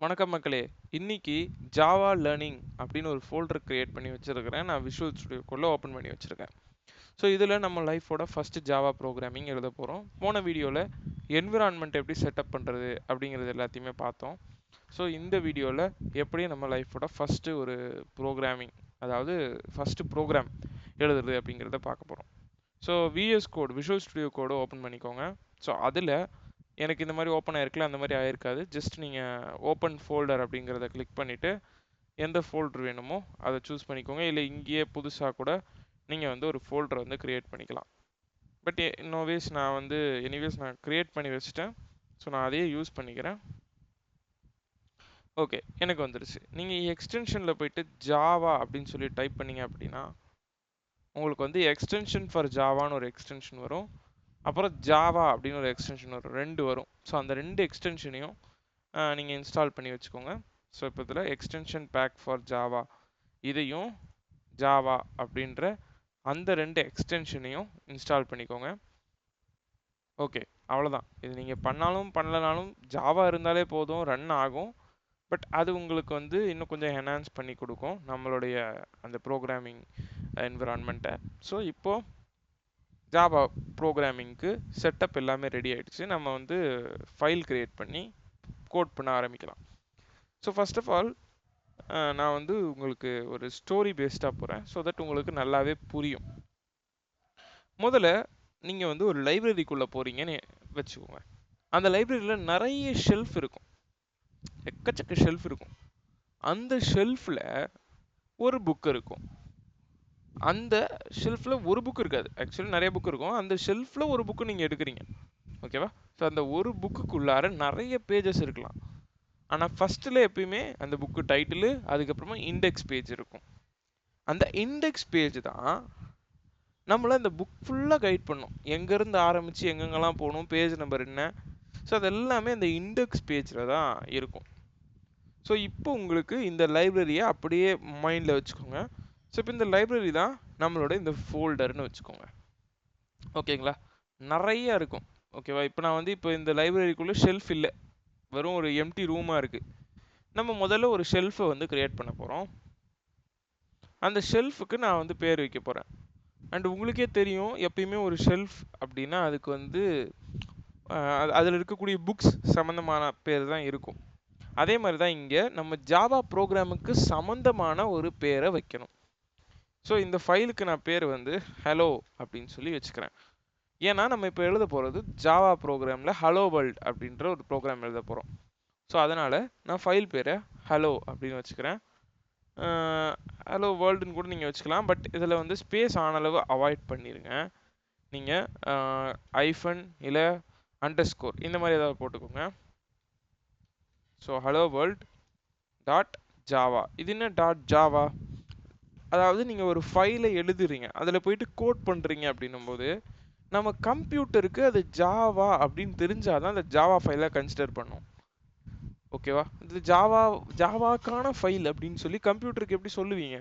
வணக்கம் மக்களே. இன்னைக்கு ஜாவா லேர்னிங் அப்படின்னு ஒரு ஃபோல்டர் கிரியேட் பண்ணி வச்சிருக்கிறேன். நான் விஷுவல் ஸ்டுடியோக்குள்ள ஓப்பன் பண்ணி வச்சிருக்கேன். ஸோ இதில் நம்ம லைஃபோட ஃபர்ஸ்ட் ஜாவா ப்ரோக்ராமிங் எழுத போகிறோம். போன வீடியோவில் என்விரான்மெண்ட் எப்படி செட்டப் பண்ணுறது அப்படிங்கிறது எல்லாத்தையுமே பார்த்தோம். ஸோ இந்த வீடியோவில் எப்படி நம்ம லைஃபோட ஃபஸ்ட்டு ஒரு ப்ரோக்ராமிங், அதாவது ஃபஸ்ட்டு ப்ரோக்ராம் எழுதுறது அப்படிங்கிறத பார்க்க போகிறோம். So VS code, visual studio code open பண்ணிக்கோங்க. ஸோ அதில் எனக்கு இந்த மாதிரி ஓப்பன் ஆயிருக்கல, அந்த மாதிரி ஆயிருக்காது. ஜஸ்ட் நீங்கள் ஓப்பன் ஃபோல்டர் அப்படிங்கிறத கிளிக் பண்ணிவிட்டு எந்த ஃபோல்டர் வேணுமோ அதை சூஸ் பண்ணிக்கோங்க. இல்லை இங்கேயே புதுசாக கூட நீங்கள் வந்து ஒரு ஃபோல்டரை வந்து க்ரியேட் பண்ணிக்கலாம். பட் இன்னோவேஸ் நான் க்ரியேட் பண்ணி வச்சுட்டேன். ஸோ நான் அதையே யூஸ் பண்ணிக்கிறேன். ஓகே, எனக்கு வந்துடுச்சு. நீங்கள் எக்ஸ்டென்ஷனில் போயிட்டு ஜாவா அப்படின்னு சொல்லி டைப் பண்ணீங்க அப்படின்னா உங்களுக்கு வந்து எக்ஸ்டென்ஷன் ஃபார் ஜாவான்னு ஒரு எக்ஸ்டென்ஷன் வரும். அப்புறம் ஜாவா அப்படின்னு ஒரு எக்ஸ்டென்ஷன் வரும். 2 வரும். ஸோ அந்த 2 எக்ஸ்டென்ஷனையும் நீங்கள் இன்ஸ்டால் பண்ணி வச்சுக்கோங்க. ஸோ இப்போ இதில் எக்ஸ்டென்ஷன் பேக் ஃபார் ஜாவா, இதையும் ஜாவா அப்படின்ற அந்த 2 எக்ஸ்டென்ஷனையும் இன்ஸ்டால் பண்ணிக்கோங்க. ஓகே, அவ்வளோதான். இது நீங்கள் பண்ணாலும் பண்ணலனாலும் ஜாவா இருந்தாலே போதும், ரன் ஆகும். பட் அது உங்களுக்கு வந்து இன்னும் கொஞ்சம் என்ஹான்ஸ் பண்ணி கொடுக்கும் நம்மளுடைய அந்த ப்ரோக்ராமிங் என்விரான்மெண்ட்டை. ஸோ இப்போது ஜாவா ப்ரோக்ராமிங்க்கு செட்டப் எல்லாமே ரெடி ஆகிடுச்சு. நம்ம வந்து ஃபைல் க்ரியேட் பண்ணி கோட் பண்ண ஆரம்பிக்கலாம். ஸோ ஃபர்ஸ்ட் ஆஃப் ஆல் நான் வந்து உங்களுக்கு ஒரு ஸ்டோரி பேஸ்டாக போகிறேன், ஸோ தட் உங்களுக்கு நல்லாவே புரியும். முதல்ல நீங்கள் வந்து ஒரு லைப்ரரிக்குள்ளே போகிறீங்கன்னு வச்சுக்கோங்க. அந்த லைப்ரரியில் நிறைய ஷெல்ஃப் இருக்கும், எக்கச்சக்க ஷெல்ஃப் இருக்கும். அந்த ஷெல்ஃபில் ஒரு புக் இருக்கும். அந்த ஷெல்ஃபில் ஒரு புக் இருக்காது, ஆக்சுவலி நிறைய புக் இருக்கும். அந்த ஷெல்ஃபில் ஒரு புக்கு நீங்கள் எடுக்கிறீங்க, ஓகேவா? ஸோ அந்த ஒரு புக்குக்குள்ளார நிறைய பேஜஸ் இருக்கலாம். ஆனால் ஃபஸ்ட்டில் எப்பயுமே அந்த புக்கு டைட்டிலு, அதுக்கப்புறமா இண்டெக்ஸ் பேஜ் இருக்கும். அந்த இண்டெக்ஸ் பேஜ் தான் நம்மளை அந்த புக் ஃபுல்லாக கைட் பண்ணும். எங்கேருந்து ஆரம்பித்து எங்கெங்கெல்லாம் போகணும், பேஜ் நம்பர் என்ன, ஸோ அது எல்லாமே அந்த இண்டெக்ஸ் பேஜில் தான் இருக்கும். ஸோ இப்போ உங்களுக்கு இந்த லைப்ரரியை அப்படியே மைண்டில் வச்சுக்கோங்க. ஸோ இப்போ இந்த லைப்ரரி தான் நம்மளோட இந்த ஃபோல்டர்னு வச்சுக்கோங்க, ஓகேங்களா? நிறைய இருக்கும், ஓகேவா? இப்போ நான் வந்து இப்போ இந்த லைப்ரரிக்குள்ளே ஷெல்ஃப் இல்லை, வெறும் ஒரு எம்டி ரூமாக இருக்குது. நம்ம முதல்ல ஒரு ஷெல்ஃபை வந்து கிரியேட் பண்ண போகிறோம். அந்த ஷெல்ஃபுக்கு நான் வந்து பேர் வைக்க போகிறேன். அண்ட் உங்களுக்கே தெரியும், எப்பயுமே ஒரு ஷெல்ஃப் அப்படின்னா அதுக்கு வந்து அதில் இருக்கக்கூடிய புக்ஸ் சம்மந்தமான பேர் தான் இருக்கும். அதே மாதிரி தான் இங்கே நம்ம ஜாவா ப்ரோக்ராமுக்கு சம்மந்தமான ஒரு பேரை வைக்கணும். ஸோ இந்த ஃபைலுக்கு நான் பேர் வந்து ஹலோ அப்படின்னு சொல்லி வச்சுக்கிறேன். ஏன்னா நம்ம இப்போ எழுத போகிறது ஜாவா ப்ரோக்ராமில் ஹலோ வேர்ல்ட் அப்படின்ற ஒரு ப்ரோக்ராம் எழுத போகிறோம். ஸோ அதனால் நான் ஃபைல் பேரை ஹலோ அப்படின்னு வச்சுக்கிறேன். ஹலோ வேர்ல்டுன்னு கூட நீங்கள் வச்சுக்கலாம். பட் இதில் வந்து ஸ்பேஸ் ஆன அளவு அவாய்ட் பண்ணிடுங்க. நீங்கள் ஐஃபன் இல்லை அண்டர்ஸ்கோர் இந்த மாதிரி ஏதாவது போட்டுக்கோங்க. So hello world dot Java. இது என்ன டாட் ஜாவா? அதாவது நீங்கள் ஒரு ஃபைலை எழுதுறீங்க, அதில் போயிட்டு கோட் பண்ணுறீங்க அப்படின்னும்போது நம்ம கம்ப்யூட்டருக்கு அது ஜாவா அப்படின்னு தெரிஞ்சாதான் அந்த ஜாவா ஃபைலை கன்சிடர் பண்ணும், ஓகேவா? இது ஜாவாக்கான ஃபைல் அப்படின்னு சொல்லி கம்ப்யூட்டருக்கு எப்படி சொல்லுவீங்க?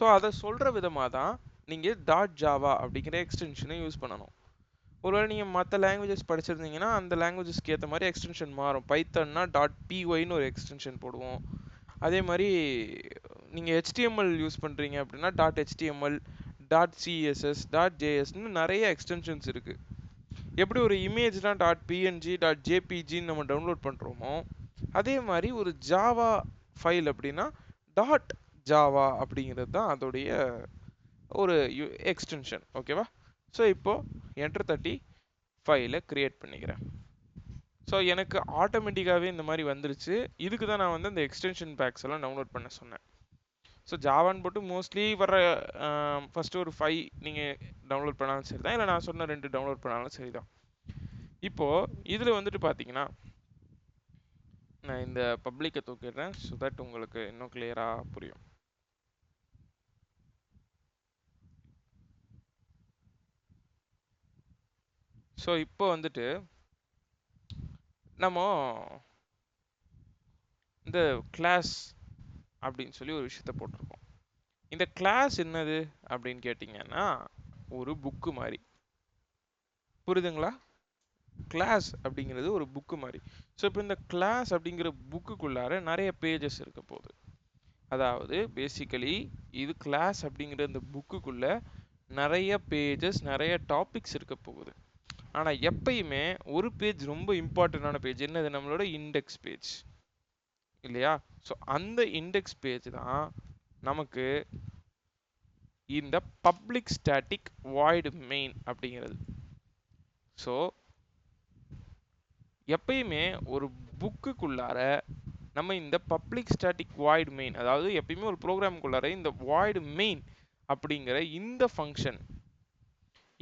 ஸோ அதை சொல்கிற விதமாக தான் நீங்கள் டாட் ஜாவா அப்படிங்கிற எக்ஸ்டென்ஷனை யூஸ் பண்ணணும். ஒருவேளை நீங்கள் மற்ற லாங்குவேஜஸ் படிச்சிருந்தீங்கன்னா அந்த லாங்குவேஜஸ்க்கு ஏற்ற மாதிரி எக்ஸ்டென்ஷன் மாறும். பைத்தன்னா டாட் பிஒய்னு ஒரு எக்ஸ்டென்ஷன் போடுவோம். அதே மாதிரி நீங்கள் ஹெச்டிஎம்எல் யூஸ் பண்ணுறீங்க அப்படின்னா dot HTML, dot CSS, dot ஜேஎஸ்ன்னு நிறைய எக்ஸ்டென்ஷன்ஸ் இருக்குது. எப்படி ஒரு இமேஜ்னா டாட் பிஎன்ஜி, டாட் ஜேபிஜின்னு நம்ம டவுன்லோட் பண்ணுறோமோ, அதே மாதிரி ஒரு ஜாவா ஃபைல் அப்படின்னா டாட் ஜாவா அப்படிங்கிறது தான் அதோடைய ஒரு எக்ஸ்டென்ஷன், ஓகேவா? ஸோ இப்போது என்டர் தட்டி ஃபைலை க்ரியேட் பண்ணிக்கிறேன். ஸோ எனக்கு ஆட்டோமேட்டிக்காகவே இந்த மாதிரி வந்துருச்சு. இதுக்கு தான் நான் வந்து அந்த எக்ஸ்டென்ஷன் பேக்ஸ் எல்லாம் டவுன்லோட் பண்ண சொன்னேன். ஸோ ஜாவான்னு போட்டு மோஸ்ட்லி வர ஃபஸ்ட்டு ஒரு 5 நீங்கள் டவுன்லோட் பண்ணாலும் சரி தான், இல்லை நான் சொன்ன 2 டவுன்லோட் பண்ணாலும் சரி தான். இப்போது இதில் வந்துட்டு பார்த்தீங்கன்னா நான் இந்த பப்ளிக்கை தூக்கிடுறேன், ஸோ தட் உங்களுக்கு இன்னும் கிளியராக புரியும். ஸோ இப்போ வந்துட்டு நம்ம இந்த கிளாஸ் அப்படின்னு சொல்லி ஒரு விஷயத்த போட்டிருக்கோம். இந்த கிளாஸ் என்னது அப்படின்னு கேட்டிங்கன்னா ஒரு புக்கு மாதிரி, புரியுதுங்களா? கிளாஸ் அப்படிங்கிறது ஒரு புக்கு மாதிரி. ஸோ இப்போ இந்த கிளாஸ் அப்படிங்கிற புக்குக்குள்ளார நிறைய பேஜஸ் இருக்க போகுது. அதாவது பேசிக்கலி இது கிளாஸ் அப்படிங்கிற இந்த புக்குக்குள்ள நிறைய பேஜஸ் நிறைய டாபிக்ஸ் இருக்க போகுது. ஆனால் எப்பயுமே ஒரு பேஜ் ரொம்ப இம்பார்ட்டண்டான பேஜ் என்னது, நம்மளோட இண்டெக்ஸ் பேஜ் இல்லையா? ஸோ அந்த இண்டெக்ஸ் பேஜ் தான் நமக்கு இந்த பப்ளிக் ஸ்டாட்டிக் வாய்டு மெயின் அப்படிங்கிறது. ஸோ எப்பயுமே ஒரு புக்குக்குள்ளார நம்ம இந்த பப்ளிக் ஸ்டாட்டிக் வாய்டு மெயின், அதாவது எப்பயுமே ஒரு ப்ரோக்ராமுக்குள்ளார இந்த வாய்டு மெயின் அப்படிங்கிற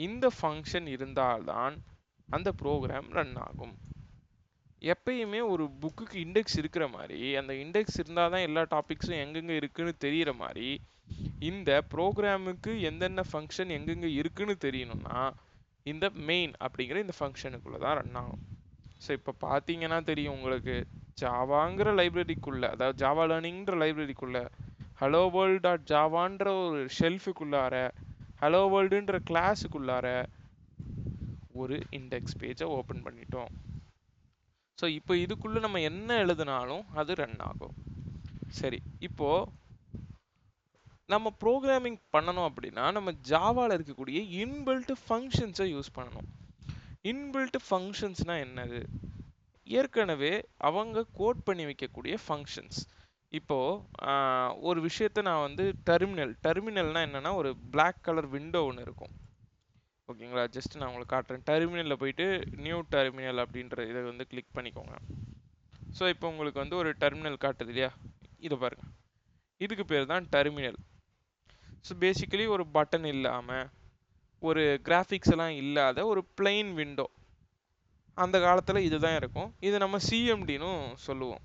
இந்த ஃபங்க்ஷன் இருந்தால்தான் அந்த ப்ரோக்ராம் ரன் ஆகும். எப்பயுமே ஒரு புக்குக்கு இண்டெக்ஸ் இருக்கிற மாதிரி, அந்த இண்டெக்ஸ் இருந்தால் தான் எல்லா டாபிக்ஸும் எங்கெங்கே இருக்குன்னு தெரிகிற மாதிரி, இந்த ப்ரோக்ராமுக்கு எந்தெந்த ஃபங்க்ஷன் எங்கெங்கே இருக்குன்னு தெரியணும்னா இந்த மெயின் அப்படிங்கிற இந்த ஃபங்க்ஷனுக்குள்ளே தான் ரன் ஆகும். ஸோ இப்போ பார்த்தீங்கன்னா தெரியும் உங்களுக்கு, ஜாவாங்கிற லைப்ரரிக்குள்ள, அதாவது ஜாவா லேர்னிங்கிற லைப்ரரிக்குள்ள ஹலோ வேர்ல்ட் டாட் ஜாவான்ற ஒரு ஷெல்ஃபுக்குள்ளார ஹலோ வேர்ல்டுன்ற கிளாஸுக்குள்ளார ஒரு இண்டெக்ஸ் பேஜை ஓப்பன் பண்ணிட்டோம். ஸோ இப்போ இதுக்குள்ளே நம்ம என்ன எழுதினாலும் அது ரன் ஆகும். சரி, இப்போ நம்ம ப்ரோக்ராமிங் பண்ணணும் அப்படின்னா நம்ம ஜாவாவில் இருக்கக்கூடிய இன்பில்ட் ஃபங்க்ஷன்ஸை யூஸ் பண்ணணும். இன்பில்ட் ஃபங்க்ஷன்ஸ்னால் என்னது? ஏற்கனவே அவங்க கோட் பண்ணி வைக்கக்கூடிய ஃபங்க்ஷன்ஸ். இப்போது ஒரு விஷயத்தை நான் வந்து டெர்மினல்னால் என்னென்னா ஒரு பிளாக் கலர் விண்டோ ஒன்று இருக்கும். ஓகேங்களா? ஜஸ்ட் நான் உங்களுக்கு காட்டுறேன். டெர்மினலில் போயிட்டு நியூ டெர்மினல் அப்படின்ற இதை வந்து கிளிக் பண்ணிக்கோங்க. ஸோ இப்போ உங்களுக்கு வந்து ஒரு டெர்மினல் காட்டுது இல்லையா? இதை பாருங்கள், இதுக்கு பேர் தான் டெர்மினல். ஸோ பேசிக்கலி ஒரு பட்டன் இல்லாமல் ஒரு கிராஃபிக்ஸ் எல்லாம் இல்லாத ஒரு பிளெயின் விண்டோ. அந்த காலத்தில் இதுதான் இருக்கும். இது நம்ம சிஎம்டின்னு சொல்லுவோம்.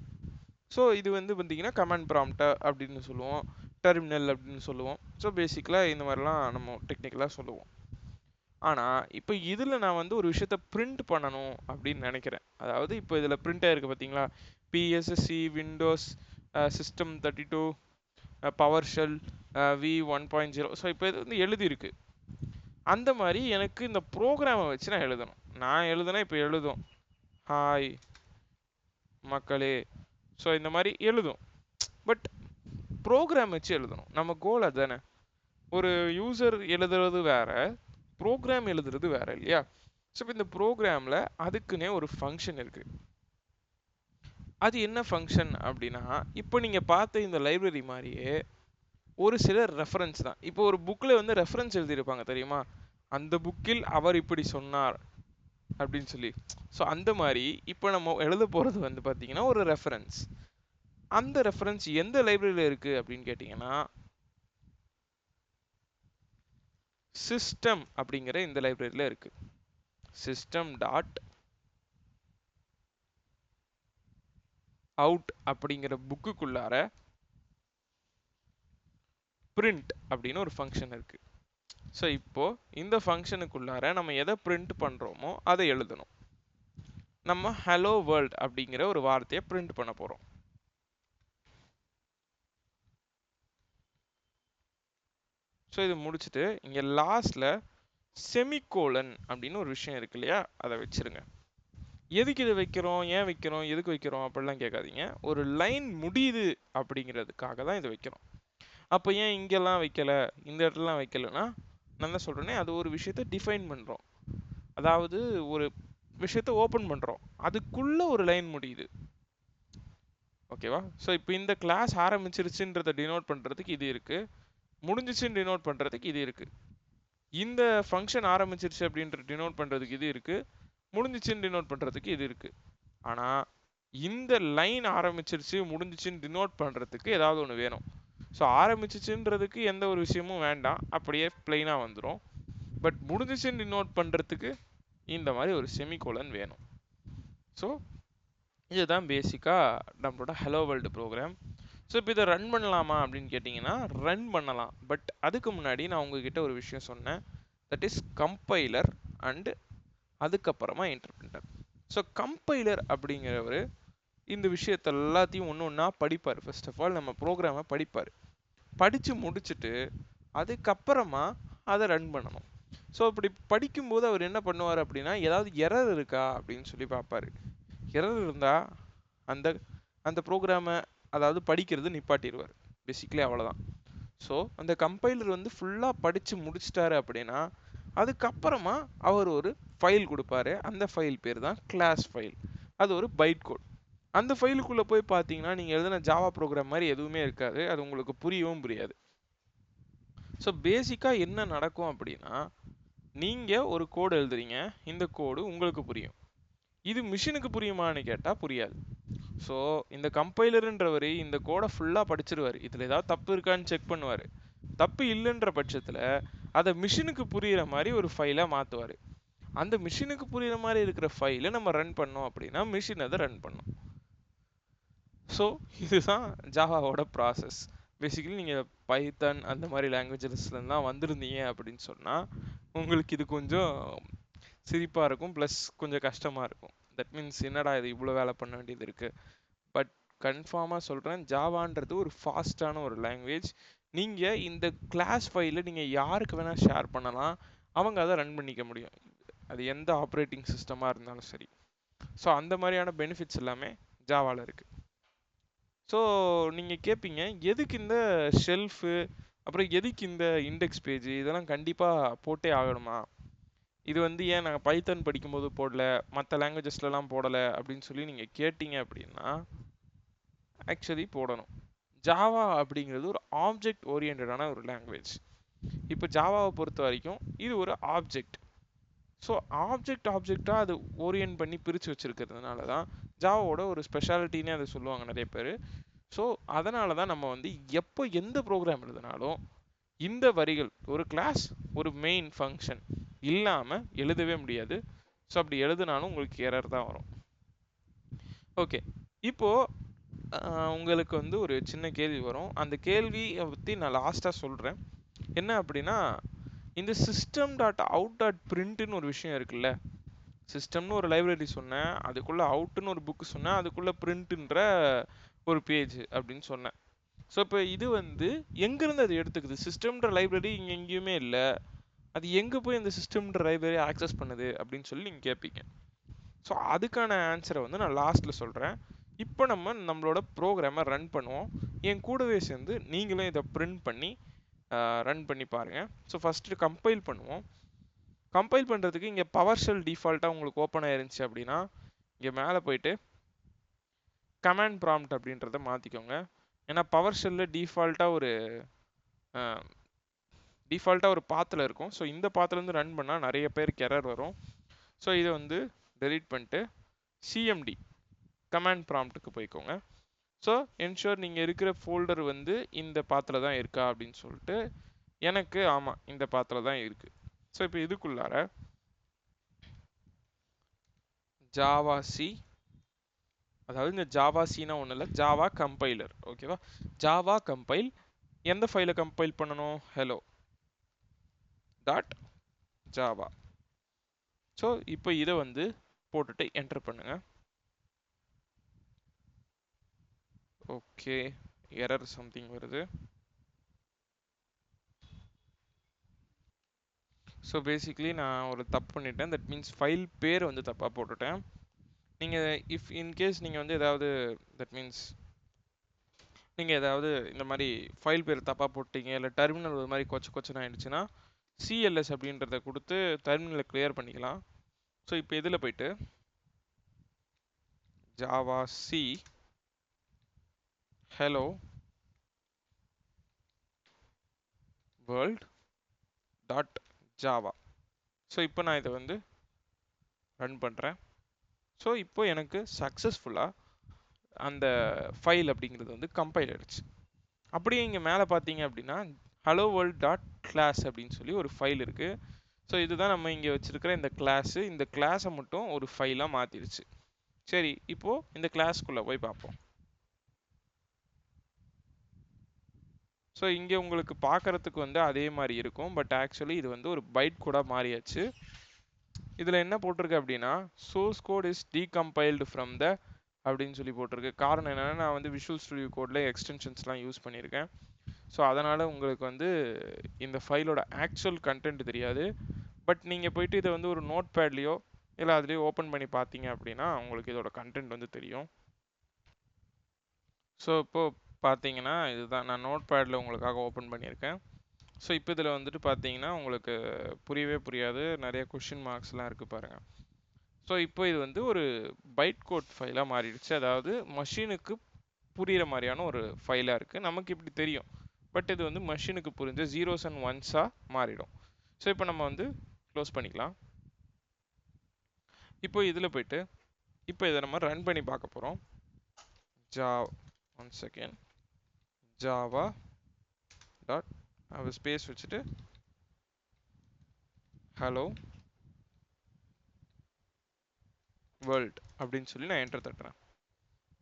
ஸோ இது வந்து பார்த்தீங்கன்னா கமாண்ட் ப்ராம்ப்ட் அப்படின்னு சொல்லுவோம், டெர்மினல் அப்படின்னு சொல்லுவோம். ஸோ பேசிக்கலாக இந்த மாதிரிலாம் நம்ம டெக்னிக்கலாக சொல்லுவோம். ஆனால் இப்போ இதில் நான் வந்து ஒரு விஷயத்த பிரிண்ட் பண்ணணும் அப்படின்னு நினைக்கிறேன். அதாவது இப்போ இதில் பிரிண்ட் ஆகிருக்கு பார்த்தீங்களா, PSSC Windows system 32 power shell v1.0. So இப்போ இது வந்து எழுதியிருக்கு. அந்த மாதிரி எனக்கு இந்த ப்ரோக்ராமை வச்சு நான் எழுதணும். நான் எழுதுனா இப்போ எழுதும் ஹாய் மக்களே, ஸோ இந்த மாதிரி எழுதும். பட் ப்ரோக்ராம் வச்சு எழுதணும். நம்ம கோல் அதுதானே. ஒரு யூசர் எழுதுறது வேற, ப்ரோக்ராம் எழுதுறது வேற இல்லையா? ஸோ இந்த ப்ரோக்ராமில் அதுக்குன்னே ஒரு ஃபங்க்ஷன் இருக்குது. அது என்ன ஃபங்க்ஷன் அப்படின்னா, இப்போ நீங்கள் பார்த்த இந்த லைப்ரரி மாதிரியே ஒரு சில ரெஃபரன்ஸ் தான். இப்போ ஒரு புக்கில் வந்து ரெஃபரன்ஸ் எழுதியிருப்பாங்க தெரியுமா, அந்த புக்கில் அவர் இப்படி சொன்னார் அப்படின்னு சொல்லி. ஸோ அந்த மாதிரி இப்போ நம்ம எழுத போகிறது வந்து பார்த்தீங்கன்னா ஒரு ரெஃபரன்ஸ். அந்த ரெஃபரன்ஸ் எந்த லைப்ரரியில் இருக்குது அப்படின்னு கேட்டிங்கன்னா சிஸ்டம் அப்படிங்கிற இந்த லைப்ரரியில் இருக்குது. சிஸ்டம் டாட் அவுட் அப்படிங்கிற புக்குக்குள்ளார பிரிண்ட் அப்படின்னு ஒரு ஃபங்க்ஷன் இருக்குது. ஸோ இப்போது இந்த ஃபங்க்ஷனுக்குள்ளார நம்ம எதை பிரிண்ட் பண்ணுறோமோ அதை எழுதணும். நம்ம ஹலோ வேர்ல்ட் அப்படிங்கிற ஒரு வார்த்தையை பிரிண்ட் பண்ண போகிறோம். ஸோ இது முடிச்சுட்டு இங்கே லாஸ்ட்டில் செமிகோலன் அப்படின்னு ஒரு விஷயம் இருக்கு இல்லையா, அதை வச்சுருங்க. எதுக்கு இதை வைக்கிறோம், ஏன் வைக்கிறோம், எதுக்கு வைக்கிறோம் அப்படிலாம் கேட்காதீங்க. ஒரு லைன் முடியுது அப்படிங்கிறதுக்காக தான் இதை வைக்கிறோம். அப்போ ஏன் இங்கெல்லாம் வைக்கலை, இந்த இடத்துலலாம் வைக்கலைன்னா, நான் தான் சொல்கிறேனே, அது ஒரு விஷயத்தை டிஃபைன் பண்ணுறோம். அதாவது ஒரு விஷயத்தை ஓப்பன் பண்ணுறோம், அதுக்குள்ளே ஒரு லைன் முடியுது. ஓகேவா? ஸோ இப்போ இந்த கிளாஸ் ஆரம்பிச்சிருச்சுன்றதை டினோட் பண்ணுறதுக்கு இது இருக்குது, முடிஞ்சிச்சுன்னு டினோட் பண்ணுறதுக்கு இது இருக்குது. இந்த ஃபங்க்ஷன் ஆரம்பிச்சிருச்சு அப்படின்ற டினோட் பண்ணுறதுக்கு இது இருக்குது, முடிஞ்சிச்சுன்னு டினோட் பண்ணுறதுக்கு இது இருக்குது. ஆனால் இந்த லைன் ஆரம்பிச்சிருச்சு முடிஞ்சிச்சுன்னு டினோட் பண்ணுறதுக்கு ஏதாவது ஒன்று வேணும். ஸோ ஆரம்பிச்சிச்சுன்றதுக்கு எந்த ஒரு விஷயமும் வேண்டாம், அப்படியே பிளெயினாக வந்துடும். பட் முடிஞ்சிச்சுன்னு டினோட் பண்ணுறதுக்கு இந்த மாதிரி ஒரு செமிகோலன் வேணும். ஸோ இதுதான் பேசிக்காக நம்மளோட ஹலோ வேர்ல்டு ப்ரோக்ராம். ஸோ இப்போ இதை ரன் பண்ணலாமா அப்படின்னு கேட்டிங்கன்னா ரன் பண்ணலாம். பட் அதுக்கு முன்னாடி நான் உங்ககிட்ட ஒரு விஷயம் சொன்னேன், தட் இஸ் கம்பைலர் அண்டு அதுக்கப்புறமா இன்டர்பிரிட்டர். ஸோ கம்பைலர் அப்படிங்கிறவர் இந்த விஷயத்த எல்லாத்தையும் ஒன்று ஒன்றா படிப்பார். ஃபர்ஸ்ட் ஆஃப் ஆல் நம்ம ப்ரோக்ராமை படிப்பார். படித்து முடிச்சுட்டு அதுக்கப்புறமா அதை ரன் பண்ணணும். ஸோ இப்படி படிக்கும்போது அவர் என்ன பண்ணுவார் அப்படின்னா ஏதாவது எரர் இருக்கா அப்படின்னு சொல்லி பார்ப்பாரு. எரர் இருந்தால் அந்த அந்த ப்ரோக்ராமை அதாவது படிக்கிறது நிப்பாட்டிடுவார். பேசிக்கலி அவ்வளோதான். ஸோ அந்த கம்பைலர் வந்து ஃபுல்லாக படித்து முடிச்சிட்டாரு அப்படின்னா அதுக்கப்புறமா அவர் ஒரு ஃபைல் கொடுப்பாரு. அந்த ஃபைல் பேர் தான் கிளாஸ் ஃபைல். அது ஒரு பைட் கோட். அந்த ஃபைலுக்குள்ளே போய் பார்த்தீங்கன்னா நீங்கள் எழுதின ஜாவா ப்ரோக்ராம் மாதிரி எதுவுமே இருக்காது. அது உங்களுக்கு புரியவும் புரியாது. ஸோ பேசிக்காக என்ன நடக்கும் அப்படின்னா நீங்கள் ஒரு கோடு எழுதுறீங்க. இந்த கோடு உங்களுக்கு புரியும். இது மிஷினுக்கு புரியுமான்னு கேட்டால் புரியாது. ஸோ இந்த கம்பைலருன்றவர் இந்த கோடை ஃபுல்லாக படிச்சிருவார். இதில் ஏதாவது தப்பு இருக்கான்னு செக் பண்ணுவார். தப்பு இல்லைன்ற பட்சத்தில் அதை மிஷினுக்கு புரிகிற மாதிரி ஒரு ஃபைலை மாற்றுவார். அந்த மிஷினுக்கு புரிகிற மாதிரி இருக்கிற ஃபைலை நம்ம ரன் பண்ணோம் அப்படின்னா மிஷின் அதை ரன் பண்ணும். ஸோ இதுதான் ஜாவாவோட ப்ராசஸ். பேசிக்கலி நீங்கள் பைத்தான் அந்த மாதிரி லாங்குவேஜஸ்லாம் தான் வந்திருந்தீங்க அப்படின்னு சொன்னால் உங்களுக்கு இது கொஞ்சம் சிரிப்பாக இருக்கும், ப்ளஸ் கொஞ்சம் கஷ்டமாக இருக்கும். தட் மீன்ஸ் என்னடா இது இவ்வளோ வேலை பண்ண வேண்டியது இருக்குது. பட் கன்ஃபார்மாக சொல்கிறேன், ஜாவான்றது ஒரு ஃபாஸ்ட்டான ஒரு லாங்குவேஜ். நீங்கள் இந்த கிளாஸ் ஃபைலை நீங்கள் யாருக்கு வேணால் ஷேர் பண்ணலாம். அவங்க அதை ரன் பண்ணிக்க முடியும். அது எந்த ஆப்ரேட்டிங் சிஸ்டமாக இருந்தாலும் சரி. ஸோ அந்த மாதிரியான பெனிஃபிட்ஸ் எல்லாமே ஜாவாவில் இருக்குது. ஸோ நீங்கள் கேட்பீங்க எதுக்கு இந்த ஷெல்ஃபு, அப்புறம் எதுக்கு இந்த இண்டெக்ஸ் பேஜ், இதெல்லாம் கண்டிப்பாக போட்டே ஆகணுமா? இது வந்து ஏன் நாங்கள் பைத்தன் படிக்கும்போது போடல, மற்ற லாங்குவேஜஸ்லலாம் போடலை அப்படின்னு சொல்லி நீங்கள் கேட்டிங்க அப்படின்னா ஆக்சுவலி போடணும். ஜாவா அப்படிங்கிறது ஒரு ஆப்ஜெக்ட் ஓரியன்டான ஒரு லாங்குவேஜ். இப்போ ஜாவாவை பொறுத்த வரைக்கும் இது ஒரு ஆப்ஜெக்ட். ஸோ ஆப்ஜெக்டாக அது ஓரியன்ட் பண்ணி பிரித்து வச்சுருக்கிறதுனால தான் ஜாவாவோட ஒரு ஸ்பெஷாலிட்டின்னே அதை சொல்லுவாங்க நிறைய பேர். ஸோ அதனால தான் நம்ம வந்து எப்போ எந்த ப்ரோக்ராம் எழுதினாலும் இந்த வரிகள், ஒரு கிளாஸ் ஒரு மெயின் ஃபங்க்ஷன் இல்லாமல் எழுதவே முடியாது. ஸோ அப்படி எழுதினாலும் உங்களுக்கு எரர் தான் வரும். ஓகே, இப்போது உங்களுக்கு வந்து ஒரு சின்ன கேள்வி வரும். அந்த கேள்வியை பற்றி நான் லாஸ்ட்டாக சொல்கிறேன். என்ன அப்படின்னா, இந்த சிஸ்டம் டாட் அவுட் டாட் பிரிண்ட்னு ஒரு விஷயம் இருக்குல்ல. சிஸ்டம்னு ஒரு லைப்ரரி சொன்னேன், அதுக்குள்ளே அவுட்டுன்னு ஒரு புக்கு சொன்னேன், அதுக்குள்ளே பிரிண்ட்டுன்ற ஒரு பேஜ் அப்படின்னு சொன்னேன். ஸோ இப்போ இது வந்து எங்கேருந்து அது எடுத்துக்குது? சிஸ்டம்ன்ற லைப்ரரி இங்கே எங்கேயுமே இல்லை, அது எங்கே போய் இந்த சிஸ்டம்ன்ற லைப்ரரி ஆக்சஸ் பண்ணுது அப்படின்னு சொல்லி நீங்கள் கேட்பீங்க. ஸோ அதுக்கான ஆன்சரை வந்து நான் லாஸ்ட்டில் சொல்கிறேன். இப்போ நம்மளோட ப்ரோக்ராமை ரன் பண்ணுவோம். என் கூடவே சேர்ந்து நீங்களும் இதை பிரிண்ட் பண்ணி ரன் பண்ணி பாருங்கள். ஸோ ஃபஸ்ட்டு கம்பைல் பண்ணுவோம். கம்பைல் பண்ணுறதுக்கு இங்கே பவர் ஷெல் டிஃபால்ட்டாக உங்களுக்கு ஓப்பன் ஆயிருந்துச்சு அப்படின்னா இங்கே மேலே போயிட்டு கமாண்ட் ப்ராம்ப்ட் அப்படின்றத மாற்றிக்கோங்க. ஏன்னா பவர் ஷெல்லில் டிஃபால்ட்டாக ஒரு பாத்தில் இருக்கும். ஸோ இந்த பாத்துலேருந்து ரன் பண்ணால் நிறைய பேருக்கு எரர் வரும். ஸோ இதை வந்து டெலீட் பண்ணிட்டு சிஎம்டி கமாண்ட் ப்ராம்ப்ட்டுக்கு போய்க்கோங்க. ஸோ என்ஷூர் நீங்கள் இருக்கிற ஃபோல்டர் வந்து இந்த பாத்தில் தான் இருக்கா அப்படின்னு சொல்லிட்டு. எனக்கு ஆமாம் இந்த பாத்தில் தான் இருக்குது. ஸோ இப்போ இதுக்குள்ளார ஜாவா சி, அதாவது இந்த ஜாவா சினா ஒன்றும் இல்லை, ஜாவா கம்பைலர். ஓகேவா? ஜாவா கம்பைல் எந்த ஃபைலை கம்பைல் பண்ணணும்? Hello dot Java. ஸோ இப்போ இதை வந்து போட்டுட்டு என்டர் பண்ணுங்க. ஓகே, எரர் சம்திங் வருது. ஸோ பேசிக்லி நான் ஒரு தப்பு பண்ணிட்டேன். தட் மீன்ஸ் ஃபைல் பேர் வந்து தப்பாக போட்டுட்டேன். நீங்கள் இன்கேஸ் நீங்கள் வந்து ஏதாவது தட் மீன்ஸ் நீங்கள் ஏதாவது இந்த மாதிரி ஃபைல் பேர் தப்பாக போட்டீங்க, இல்லை டெர்மினல் ஒரு மாதிரி கொச்சன்னு ஆயிடுச்சுன்னா சிஎல்எஸ் அப்படின்றத கொடுத்து டெர்மினலை கிளியர் பண்ணிக்கலாம். ஸோ இப்போ இதில் போயிட்டு Java C hello world dot Java. So இப்போ நான் இதை வந்து ரன் பண்ணுறேன். ஸோ இப்போ எனக்கு சக்ஸஸ்ஃபுல்லாக அந்த ஃபைல் அப்படிங்கிறது வந்து கம்பைல் ஆயிடுச்சு. அப்படியே இங்கே மேலே பார்த்தீங்க அப்படின்னா ஹலோ வேர்ல்ட் டாட் கிளாஸ் அப்படின்னு சொல்லி ஒரு ஃபைல் இருக்குது. ஸோ இதுதான் நம்ம இங்கே வச்சுருக்கிற இந்த கிளாஸு. இந்த கிளாஸை மட்டும் ஒரு ஃபைலாக மாற்றிடுச்சு. சரி, இப்போது இந்த கிளாஸ்க்குள்ளே போய் பார்ப்போம். ஸோ இங்கே உங்களுக்கு பார்க்குறதுக்கு வந்து அதே மாதிரி இருக்கும். பட் ஆக்சுவலி இது வந்து ஒரு பைட் கூட மாறியாச்சு. இதில் என்ன போட்டிருக்கு அப்படின்னா source code is decompiled from the அப்படின்னு சொல்லி போட்டிருக்கு. காரணம் என்னென்னா நான் வந்து விஷுவல் ஸ்டுடியோ கோடில் எக்ஸ்டென்ஷன்ஸ்லாம் யூஸ் பண்ணியிருக்கேன். ஸோ அதனால் உங்களுக்கு வந்து இந்த ஃபைலோட ஆக்சுவல் கண்டென்ட் தெரியாது. பட் நீங்கள் போயிட்டு இதை வந்து ஒரு நோட் பேட்லேயோ இல்லை அதுலேயோ ஓப்பன் பண்ணி பார்த்தீங்க அப்படின்னா உங்களுக்கு இதோட கண்டென்ட் வந்து தெரியும். ஸோ இப்போ பார்த்தீங்கன்னா இதுதான் நான் நோட் பேடில் உங்களுக்காக ஓப்பன் பண்ணியிருக்கேன். ஸோ இப்போ இதில் வந்துட்டு பார்த்தீங்கன்னா உங்களுக்கு புரியவே புரியாது, நிறைய கொஷின் மார்க்ஸ்லாம் இருக்குது பாருங்கள். ஸோ இப்போ இது வந்து ஒரு பைட் கோட் ஃபைலாக மாறிடுச்சு. அதாவது மஷினுக்கு புரிகிற மாதிரியான ஒரு ஃபைலாக இருக்குது. நமக்கு இப்படி தெரியும், பட் இது வந்து மஷினுக்கு புரிஞ்ச ஜீரோஸ் அண்ட் ஒன்ஸாக மாறிடும். ஸோ இப்போ நம்ம வந்து க்ளோஸ் பண்ணிக்கலாம். இப்போ இதில் போயிட்டு இப்போ இதை நம்ம ரன் பண்ணி பார்க்க போகிறோம். One second, Java dot space வச்சுட்டு ஹலோ வேர்ல்ட் அப்படின்னு சொல்லி நான் என்டர் தட்டுறேன்.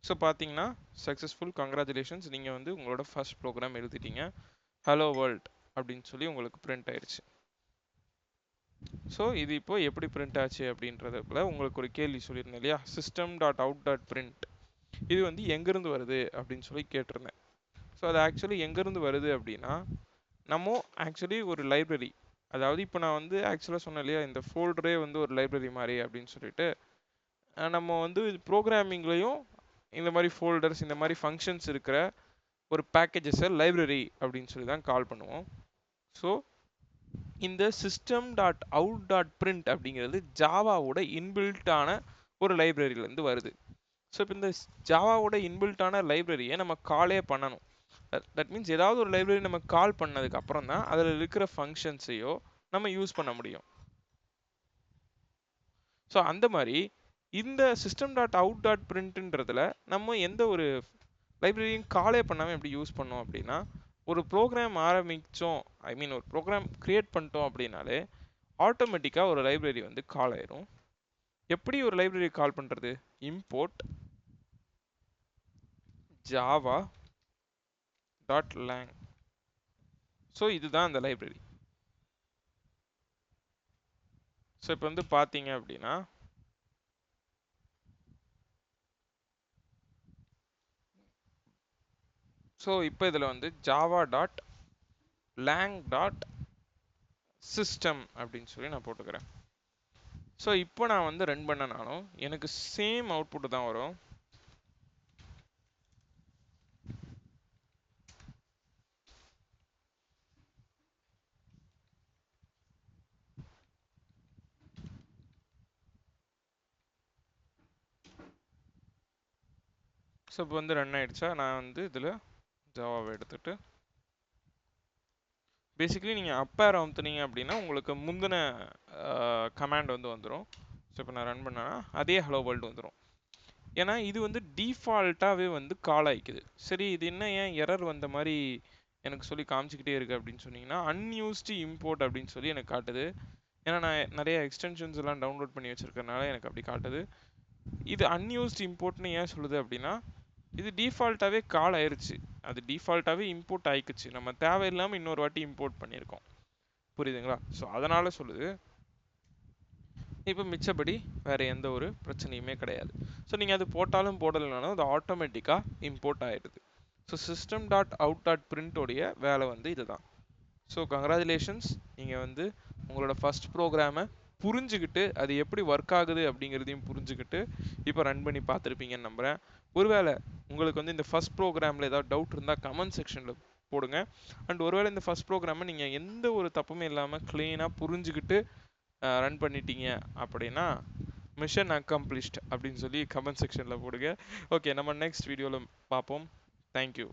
ஸோ பார்த்தீங்கன்னா சக்ஸஸ்ஃபுல், கங்க்ராச்சுலேஷன்ஸ், நீங்கள் வந்து உங்களோட ஃபர்ஸ்ட் ப்ரோக்ராம் எழுதிட்டீங்க. ஹலோ வேர்ல்ட் அப்படின்னு சொல்லி உங்களுக்கு பிரிண்ட் ஆயிடுச்சு. ஸோ இது இப்போ எப்படி பிரிண்ட் ஆச்சு அப்படின்றதுல உங்களுக்கு ஒரு கேள்வி சொல்லியிருந்தேன் இல்லையா, system dot out dot print, இது வந்து எங்கேருந்து வருது அப்படின்னு சொல்லி கேட்டிருந்தேன். ஸோ அது ஆக்சுவலி எங்கேருந்து வருது அப்படின்னா, நம்ம ஆக்சுவலி ஒரு லைப்ரரி, அதாவது இப்போ நான் வந்து ஆக்சுவலாக சொன்னேன் இல்லையா, இந்த ஃபோல்டரே வந்து ஒரு லைப்ரரி மாதிரி அப்படின்னு சொல்லிட்டு, நம்ம வந்து ப்ரோக்ராமிங்லேயும் இந்த மாதிரி ஃபோல்டர்ஸ், இந்த மாதிரி ஃபங்க்ஷன்ஸ் இருக்கிற ஒரு பேக்கேஜஸை லைப்ரரி அப்படின்னு சொல்லி தான் கால் பண்ணுவோம். ஸோ இந்த system dot out dot print அப்படிங்கிறது ஜாவாவோட இன்பில்ட்டான ஒரு லைப்ரரியிலேருந்து வருது. ஸோ இப்போ இந்த ஜாவாவோட இன்பில்ட்டான லைப்ரரியை நம்ம காலே பண்ணணும். தட் மீன்ஸ் ஏதாவது ஒரு லைப்ரரி நம்ம கால் பண்ணதுக்கு அப்புறம் தான் அதில் இருக்கிற ஃபங்க்ஷன்ஸையோ நம்ம யூஸ் பண்ண முடியும். ஸோ அந்த மாதிரி இந்த சிஸ்டம் டாட் அவுட் டாட் பிரிண்ட்ன்றதுல நம்ம எந்த ஒரு லைப்ரரியும் காலே பண்ணாமல் எப்படி யூஸ் பண்ணோம் அப்படின்னா, ஒரு ப்ரோக்ராம் ஆரம்பித்தோம், ஐ மீன் ஒரு ப்ரோக்ராம் க்ரியேட் பண்ணிட்டோம் அப்படின்னாலே ஆட்டோமேட்டிக்காக ஒரு லைப்ரரி வந்து கால் ஆயிரும். எப்படி ஒரு லைப்ரரி கால் பண்ணுறது, import Java dot lang. So இதுதான் அந்த லைப்ரரி. ஸோ இப்போ வந்து பார்த்தீங்க அப்படின்னா ஸோ இப்போ இதில் வந்து Java dot lang dot system அப்படின்னு சொல்லி நான் போட்டுக்கிறேன். ஸோ இப்போ நான் வந்து ரன் பண்ணனாலும் எனக்கு சேம் அவுட்புட் தான் வரும். ஸோ இப்போ வந்து ரன் ஆயிடுச்சா, நான் வந்து இதில் ஜாவாவை எடுத்துட்டு பேசிக்கலி நீங்கள் அப்பேர் அமுத்துனீங்க அப்படின்னா உங்களுக்கு முந்தின கமாண்ட் வந்து வந்துடும். ஸோ இப்போ நான் ரன் பண்ணேன்னா அதே ஹலோ வேர்ல்டு வந்துடும். ஏன்னா இது வந்து டிஃபால்ட்டாகவே வந்து கால் ஆகிக்குது. சரி இது என்ன ஏன் எரர் வந்த மாதிரி எனக்கு சொல்லி காமிச்சிக்கிட்டே இருக்குது அப்படின்னு சொன்னீங்கன்னா, அன்யூஸ்டு இம்போர்ட் அப்படின்னு சொல்லி எனக்கு காட்டுது. ஏன்னா நான் நிறைய எக்ஸ்டென்ஷன்ஸ் எல்லாம் டவுன்லோட் பண்ணி வச்சுருக்கனால எனக்கு அப்படி காட்டுது. இது அன்யூஸ்டு இம்போர்ட்னு ஏன் சொல்லுது அப்படின்னா, இது டிஃபால்ட்டாகவே கால் ஆயிடுச்சு, அது டிஃபால்ட்டாகவே இம்போர்ட் ஆயிக்குச்சு, நம்ம தேவையில்லாமல் இன்னொரு வாட்டி இம்போர்ட் பண்ணியிருக்கோம். புரியுதுங்களா? ஸோ அதனால் சொல்லுது. இப்போ மிச்சப்படி வேறு எந்த ஒரு பிரச்சனையுமே கிடையாது. ஸோ நீங்கள் அது போட்டாலும் போடலைனாலும் அது ஆட்டோமேட்டிக்காக இம்போர்ட் ஆகிடுது. So system dot out dot பிரிண்டோடைய வேலை வந்து இதுதான். ஸோ கங்க்ராச்சுலேஷன்ஸ், நீங்கள் வந்து உங்களோட ஃபஸ்ட் ப்ரோக்ராமை புரிஞ்சுக்கிட்டு அது எப்படி ஒர்க் ஆகுது அப்படிங்கிறதையும் புரிஞ்சுக்கிட்டு இப்போ ரன் பண்ணி பார்த்துருப்பீங்கன்னு நம்புகிறேன். ஒருவேளை உங்களுக்கு வந்து இந்த ஃபஸ்ட் ப்ரோக்ராமில் ஏதாவது டவுட் இருந்தால் கமெண்ட் செக்ஷனில் போடுங்க. அண்ட் ஒருவேளை இந்த ஃபஸ்ட் ப்ரோக்ராமை நீங்கள் எந்த ஒரு தப்புமே இல்லாமல் க்ளீனாக புரிஞ்சுக்கிட்டு ரன் பண்ணிட்டீங்க அப்படின்னா மிஷன் அக்கம்ப்ளிஷ்ட் அப்படின்னு சொல்லி கமெண்ட் செக்ஷனில் போடுங்க. ஓகே, நம்ம நெக்ஸ்ட் வீடியோவில் பார்ப்போம். தேங்க்யூ.